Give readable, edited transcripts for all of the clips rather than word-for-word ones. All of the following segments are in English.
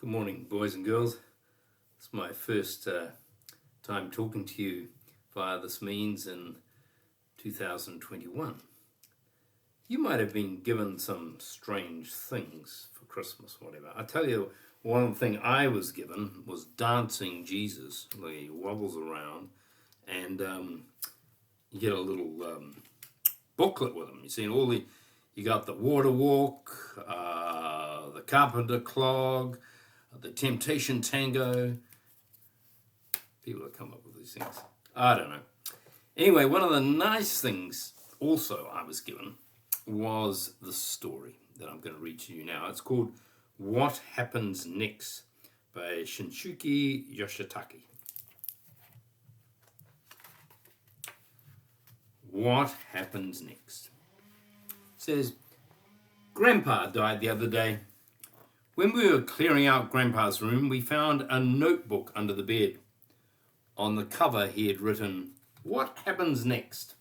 Good morning, boys and girls. It's my first time talking to you via this means in 2021. You might have been given some strange things for Christmas, whatever. I tell you, one thing I was given was dancing Jesus. He wobbles around, and you get a little booklet with him. You got the water walk, the carpenter clog, the temptation tango. People that come up with these things, I don't know. Anyway, one of the nice things also I was given was the story that I'm going to read to you now. It's called What Happens Next by Shinsuke Yoshitake. What happens next? It says, Grandpa died the other day. When we were clearing out Grandpa's room, we found a notebook under the bed. On the cover, he had written, What happens next?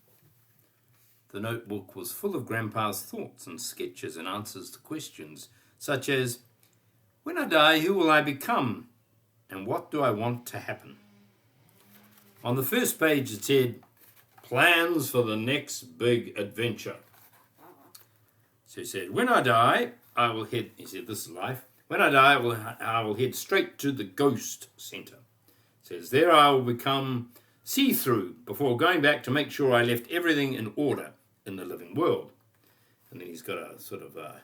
The notebook was full of Grandpa's thoughts and sketches and answers to questions, such as, when I die, who will I become? And what do I want to happen? On the first page, it said, Plans for the next big adventure. So he said, when I die, I will head, he said, this is life. When I die, I will head straight to the ghost center. He says, there I will become see-through before going back to make sure I left everything in order in the living world. And then he's got a sort of a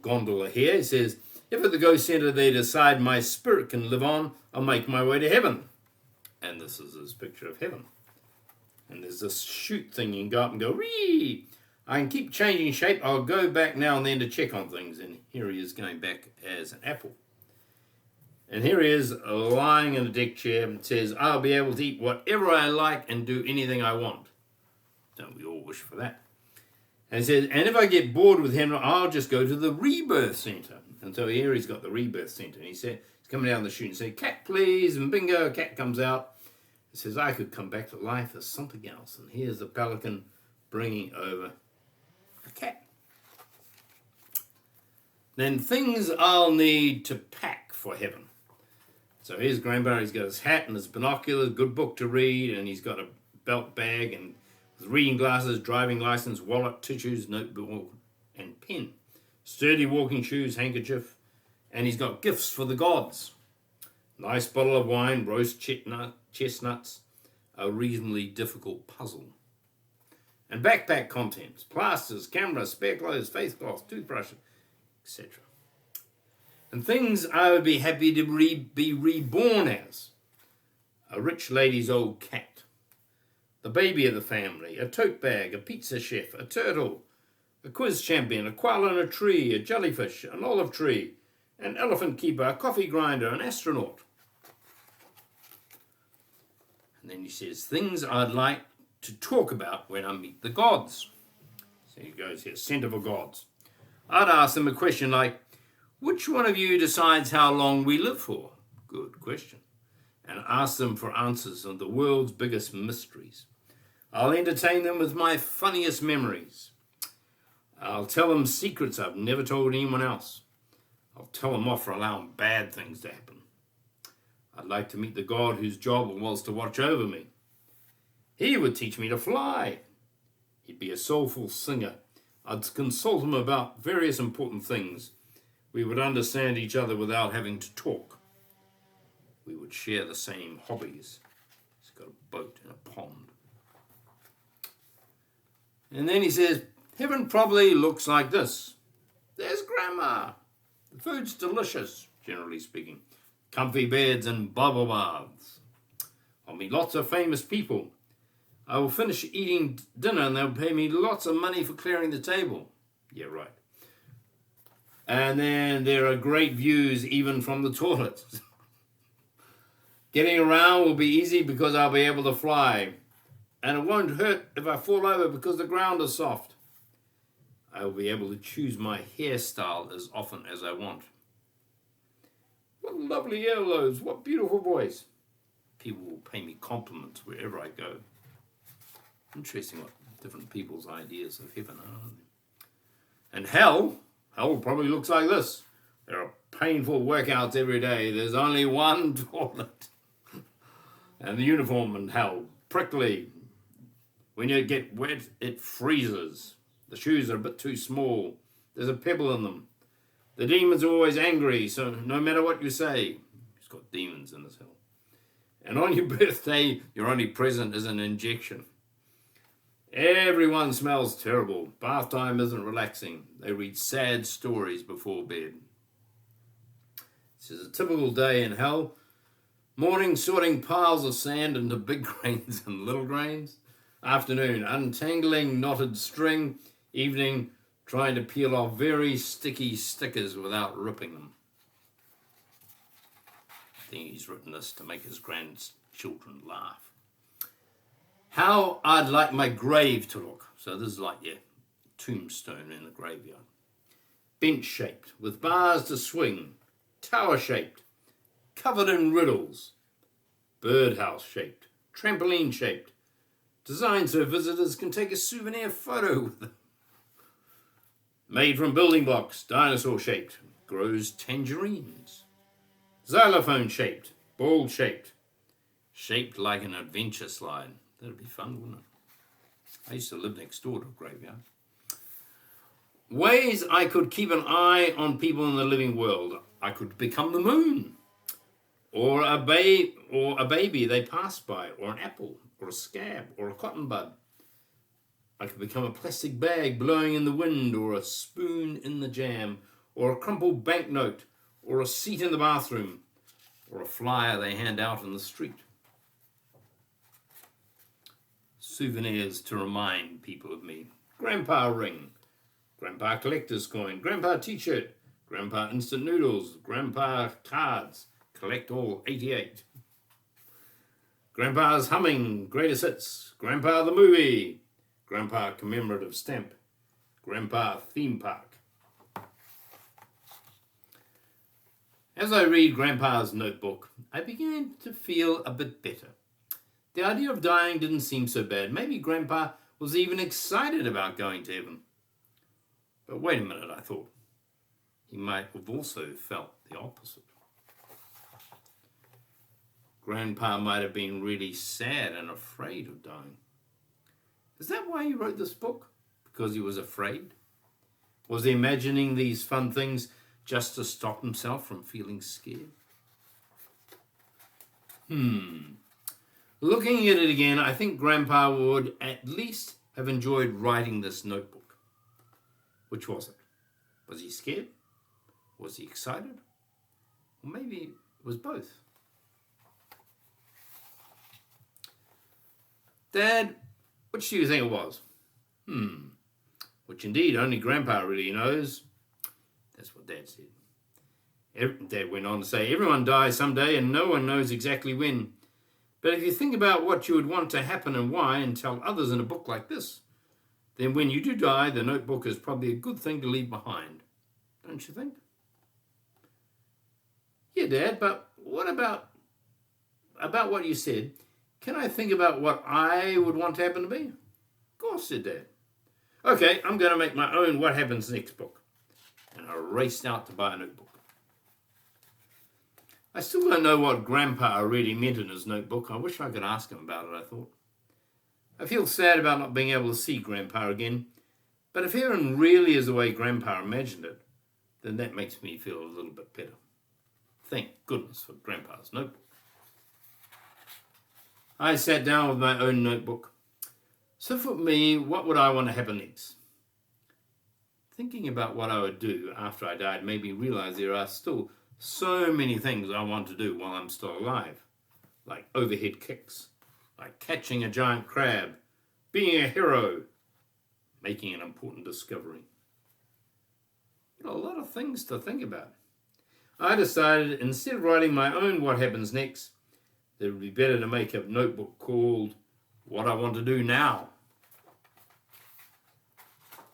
gondola here. He says, if at the ghost center they decide my spirit can live on, I'll make my way to heaven. And this is his picture of heaven. And there's this chute thing you can go up and go, whee! I can keep changing shape. I'll go back now and then to check on things. And here he is going back as an apple. And here he is lying in a deck chair and says, I'll be able to eat whatever I like and do anything I want. Don't we all wish for that? And he says, and if I get bored with him, I'll just go to the rebirth center. And so here he's got the rebirth center. And he said, he's coming down the chute and said, cat please. And bingo, a cat comes out. He says, I could come back to life as something else. And here's the pelican bringing over a cat. Then things I'll need to pack for heaven. So here's Grandpa. He's got his hat and his binoculars, good book to read, and he's got a belt bag and reading glasses, driving license, wallet, tissues, notebook, and pen. Sturdy walking shoes, handkerchief, and he's got gifts for the gods. Nice bottle of wine, roast chestnuts, a reasonably difficult puzzle. And backpack contents, plasters, cameras, spare clothes, face cloths, toothbrush, etc. And things I would be happy to be reborn as. A rich lady's old cat, the baby of the family, a tote bag, a pizza chef, a turtle, a quiz champion, a koala in a tree, a jellyfish, an olive tree, an elephant keeper, a coffee grinder, an astronaut. And then he says, things I'd like to talk about when I meet the gods. So he goes here, Center for Gods. I'd ask them a question like, which one of you decides how long we live for? Good question. And ask them for answers on the world's biggest mysteries. I'll entertain them with my funniest memories. I'll tell them secrets I've never told anyone else. I'll tell them off for allowing bad things to happen. I'd like to meet the God whose job was to watch over me. He would teach me to fly. He'd be a soulful singer. I'd consult him about various important things. We would understand each other without having to talk. We would share the same hobbies. He's got a boat and a pond. And then he says, heaven probably looks like this. There's Grandma. The food's delicious, generally speaking. Comfy beds and bubble baths. I'll meet lots of famous people. I will finish eating dinner and they'll pay me lots of money for clearing the table. Yeah, right. And then there are great views even from the toilet. Getting around will be easy because I'll be able to fly. And it won't hurt if I fall over because the ground is soft. I will be able to choose my hairstyle as often as I want. What lovely earlobes, what beautiful voice. People will pay me compliments wherever I go. Interesting what different people's ideas of heaven are. And hell probably looks like this. There are painful workouts every day. There's only one toilet. And the uniform and how prickly. When you get wet, it freezes. The shoes are a bit too small. There's a pebble in them. The demon's are always angry, so no matter what you say, he's got demons in his hell. And on your birthday, your only present is an injection. Everyone smells terrible. Bath time isn't relaxing. They read sad stories before bed. This is a typical day in hell. Morning, sorting piles of sand into big grains and little grains. Afternoon, untangling knotted string. Evening, trying to peel off very sticky stickers without ripping them. I think he's written this to make his grandchildren laugh. How I'd like my grave to look. So this is like your tombstone in the graveyard. Bench-shaped, with bars to swing. Tower-shaped, covered in riddles. Birdhouse-shaped, trampoline-shaped. Designed so visitors can take a souvenir photo with them. Made from building blocks, dinosaur-shaped, grows tangerines. Xylophone-shaped, ball-shaped, shaped like an adventure slide. That'd be fun, wouldn't it? I used to live next door to a graveyard. Ways I could keep an eye on people in the living world. I could become the moon, or a baby they pass by, or an apple, or a scab, or a cotton bud. I could become a plastic bag blowing in the wind, or a spoon in the jam, or a crumpled banknote, or a seat in the bathroom, or a flyer they hand out in the street. Souvenirs to remind people of me. Grandpa ring, Grandpa collector's coin, Grandpa t-shirt, Grandpa instant noodles, Grandpa cards, collect all 88. Grandpa's humming, greatest hits, Grandpa the movie, Grandpa commemorative stamp, Grandpa theme park. As I read Grandpa's notebook, I began to feel a bit better. The idea of dying didn't seem so bad. Maybe Grandpa was even excited about going to heaven. But wait a minute, I thought. He might have also felt the opposite. Grandpa might have been really sad and afraid of dying. Is that why he wrote this book? Because he was afraid? Was he imagining these fun things just to stop himself from feeling scared? Looking at it again, I think Grandpa would at least have enjoyed writing this notebook. Which was it? Was he scared? Was he excited? Or maybe it was both. Dad, which do you think it was? Which indeed only Grandpa really knows. That's what Dad said. Dad went on to say, everyone dies someday and no one knows exactly when. But if you think about what you would want to happen and why and tell others in a book like this, then when you do die, the notebook is probably a good thing to leave behind. Don't you think? Yeah, Dad, but what about what you said? Can I think about what I would want to happen to me? Of course, said Dad. Okay, I'm going to make my own What Happens Next book. And I raced out to buy a notebook. I still don't know what Grandpa really meant in his notebook. I wish I could ask him about it, I thought. I feel sad about not being able to see Grandpa again, but if heaven really is the way Grandpa imagined it, then that makes me feel a little bit better. Thank goodness for Grandpa's notebook. I sat down with my own notebook. So for me, what would I want to happen next? Thinking about what I would do after I died made me realize there are still so many things I want to do while I'm still alive, like overhead kicks, like catching a giant crab, being a hero, making an important discovery. A lot of things to think about. I decided instead of writing my own What Happens Next, that it would be better to make a notebook called What I Want to Do Now.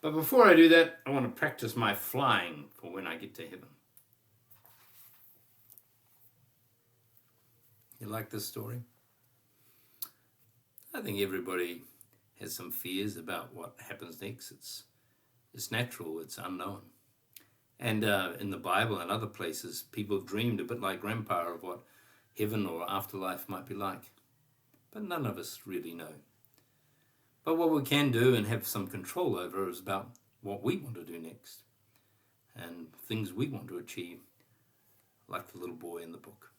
But before I do that, I want to practice my flying for when I get to heaven. You like this story? I think everybody has some fears about what happens next. It's natural, it's unknown. And in the Bible and other places, people dreamed a bit like Grandpa of what heaven or afterlife might be like. But none of us really know. But what we can do and have some control over is about what we want to do next and things we want to achieve, like the little boy in the book.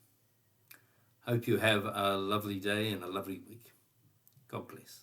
Hope you have a lovely day and a lovely week. God bless.